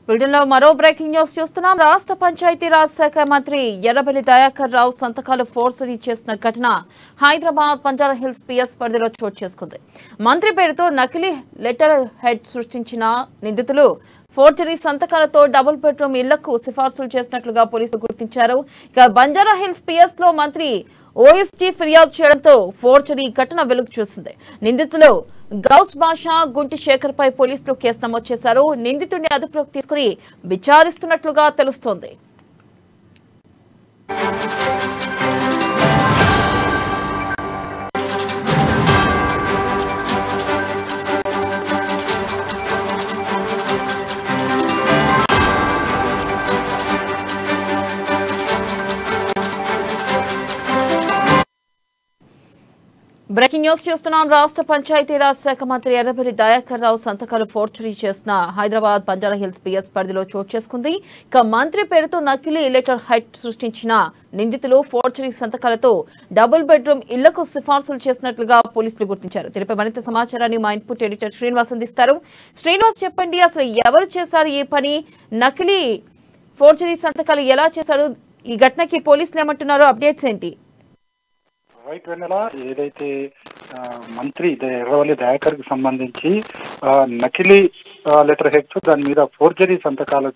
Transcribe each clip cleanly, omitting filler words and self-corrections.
బులెటిన్లో మరో breaking news చూస్తున్నాం. రాష్ట్ర పంచాయతీరాజ్ శాఖ మంత్రి ఎర్రబెల్లి దయాకర్ రావు సంతకాలు ఫోర్జరీ చేసిన ఘటన హైదరాబాద్ బంజారాహిల్స్ పిఎస్ పరిధిలో చోటు చేసుకుంది. మంత్రి పేరుతో నకిలీ లెటర్ హెడ్ సృష్టించిన నిందితులు ఫోర్జరీ సంతకాలతో డబుల్ బెడ్రూమ్ ఇళ్లకు సిఫార్సులు చేసినట్లుగా పోలీసులు గుర్తించారు. ఇక బంజారాహిల్స్ పిఎస్ లో మంత్రి ఓఎస్టీ ఫిర్యాదు చేయడంతో ఫోర్జరీ ఘటన వెలుగు చూసింది. నిందితులు గౌస్ బాషా, గుంటి శేఖర్ పై పోలీసులు కేసు నమోదు చేశారు. నిందితుడిని అదుపులోకి తీసుకుని విచారిస్తున్నట్లుగా తెలుస్తోంది. బ్రేకింగ్ న్యూస్ చూస్తున్నాం. రాష్ట్ర పంచాయతీరాజ్ శాఖ మంత్రి ఎర్రబెల్లి దయాకర్ రావు సంతకాలు ఫోర్జరీ చేసిన హైదరాబాద్ బంజారాహిల్స్ పిఎస్ పరిధిలో చోటు చేసుకుంది. ఇక మంత్రి పేరుతో నకిలీ లెటర్ హెడ్ సృష్టించిన నిందితులు ఫోర్జరీ సంతకాలతో డబుల్ బెడ్రూమ్ ఇళ్లకు సిఫార్సులు చేసినట్లుగా పోలీసులు గుర్తించారు. దీనిపై మరింత సమాచారాన్ని మా ఇన్పుట్ ఎడిటర్ శ్రీనివాస్ అందిస్తారు. శ్రీనివాస్, చెప్పండి, అసలు ఎవరు చేశారు ఈ పని? నకిలీ ఫోర్జరీ సంతకాలు ఎలా చేశారు? ఈ ఘటనకి పోలీసులు ఏమంటున్నారో అప్డేట్స్ ఏంటి? రైట్ వెన్నెల, ఏదైతే మంత్రి ఎర్రవల్లి దయాకర్ కి సంబంధించి నకిలీ లెటర్ హెడ్స్ దాని మీద ఫోర్జరీ సంతకాలు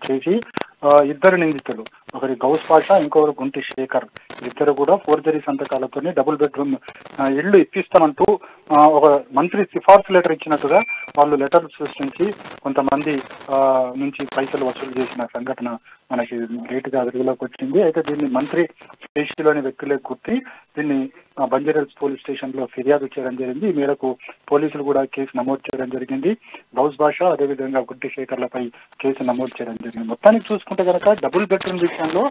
చేసి ఇద్దరు నిందితులు, ఒకరి గౌస్ పాషా, ఇంకొకరు గుంటి శేఖర్, ఇద్దరు కూడా ఫోర్జరీ సంతకాలతోనే డబుల్ బెడ్రూమ్ ఇళ్లు ఇప్పిస్తామంటూ ఒక మంత్రి సిఫార్సు లెటర్ ఇచ్చినట్టుగా వాళ్ళు లెటర్ సృష్టించి కొంతమంది నుంచి పైసలు వసూలు చేసిన సంఘటన మనకి లేటుగా వెలుగులోకి వచ్చింది. అయితే దీన్ని మంత్రి పేషీలోని వ్యక్తులే గుర్తి దీన్ని బంజారాహిల్స్ పోలీస్ స్టేషన్ లో ఫిర్యాదు చేయడం జరిగింది. ఈ మేరకు పోలీసులు కూడా కేసు నమోదు చేయడం జరిగింది. గౌస్ భాష అదేవిధంగా గుంటి శేఖర్లపై కేసు నమోదు చేయడం జరిగింది. మొత్తానికి చూసుకుంటే కనుక డబుల్ బెడ్రూమ్ విషయంలో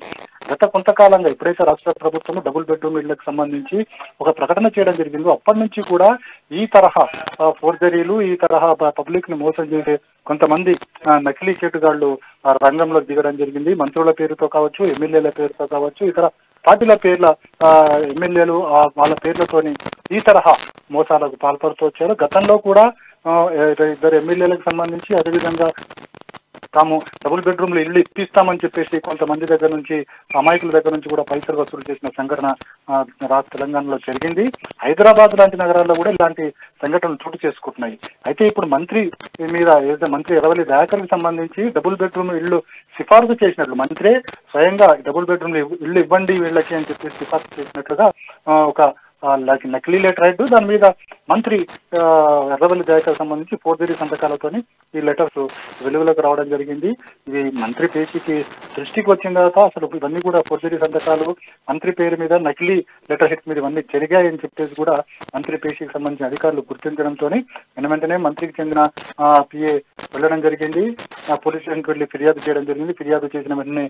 గత కొంతకాలంగా ఎప్పుడైతే రాష్ట్ర ప్రభుత్వం డబుల్ బెడ్రూమ్ ఇళ్లకు సంబంధించి ఒక ప్రకటన చేయడం జరిగిందో అప్పటి నుంచి కూడా ఈ తరహా ఫోర్జరీలు, ఈ తరహా పబ్లిక్ ని మోసం చేసే కొంతమంది నకిలీ కేటుగాళ్లు రంగంలో దిగడం జరిగింది. మంత్రుల పేరుతో కావచ్చు, ఎమ్మెల్యేల పేరుతో కావచ్చు, ఇతర పార్టీల పేర్ల ఎమ్మెల్యేలు వాళ్ళ పేర్లతోని ఈ తరహా మోసాలకు పాల్పడుతూ వచ్చారు. గతంలో కూడా ఇద్దరు ఎమ్మెల్యేలకు సంబంధించి అదేవిధంగా తాము డబుల్ బెడ్రూమ్లు ఇల్లు ఇప్పిస్తామని చెప్పేసి కొంతమంది దగ్గర నుంచి, అమాయకుల దగ్గర నుంచి కూడా పైసలు వసూలు చేసిన సంఘటన తెలంగాణలో జరిగింది. హైదరాబాద్ లాంటి నగరాల్లో కూడా ఇలాంటి సంఘటనలు చోటు చేసుకుంటున్నాయి. అయితే ఇప్పుడు మంత్రి మీద ఏదైతే మంత్రి ఎర్రవల్లి దయాకర్ కి సంబంధించి డబుల్ బెడ్రూమ్ ఇల్లు సిఫార్సు చేసినట్లు, మంత్రే స్వయంగా డబుల్ బెడ్రూమ్ ఇల్లు ఇవ్వండి వీళ్ళకి అని చెప్పి సిఫార్సు చేసినట్లుగా ఒక నకిలీ లెటర్ హెడ్, దాని మీద మంత్రి ఎర్రవల్లి దయాకర్ సంబంధించి ఫోర్జరీ సంతకాలతోని ఈ లెటర్స్ వెలుగులోకి రావడం జరిగింది. ఇది మంత్రి పేషీకి దృష్టికి వచ్చిన తర్వాత అసలు ఇవన్నీ కూడా ఫోర్జరీ సంతకాలు, మంత్రి పేరు మీద నకిలీ లెటర్ హెడ్ మీద ఇవన్నీ జరిగాయని చెప్పేసి కూడా మంత్రి పేషీకి సంబంధించిన అధికారులు గుర్తించడంతో వెంటనే మంత్రికి చెందిన పిఏ వెళ్ళడం జరిగింది. పోలీస్ స్టేషన్కి వెళ్ళి ఫిర్యాదు చేయడం జరిగింది. ఫిర్యాదు చేసిన వెంటనే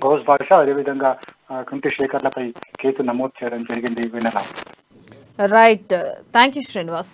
గౌస్ భాష అదేవిధంగా గుంటి శేఖర్లపై కేసు నమోదు చేయడం జరిగింది. వినలా. Right, thank you Srinivas.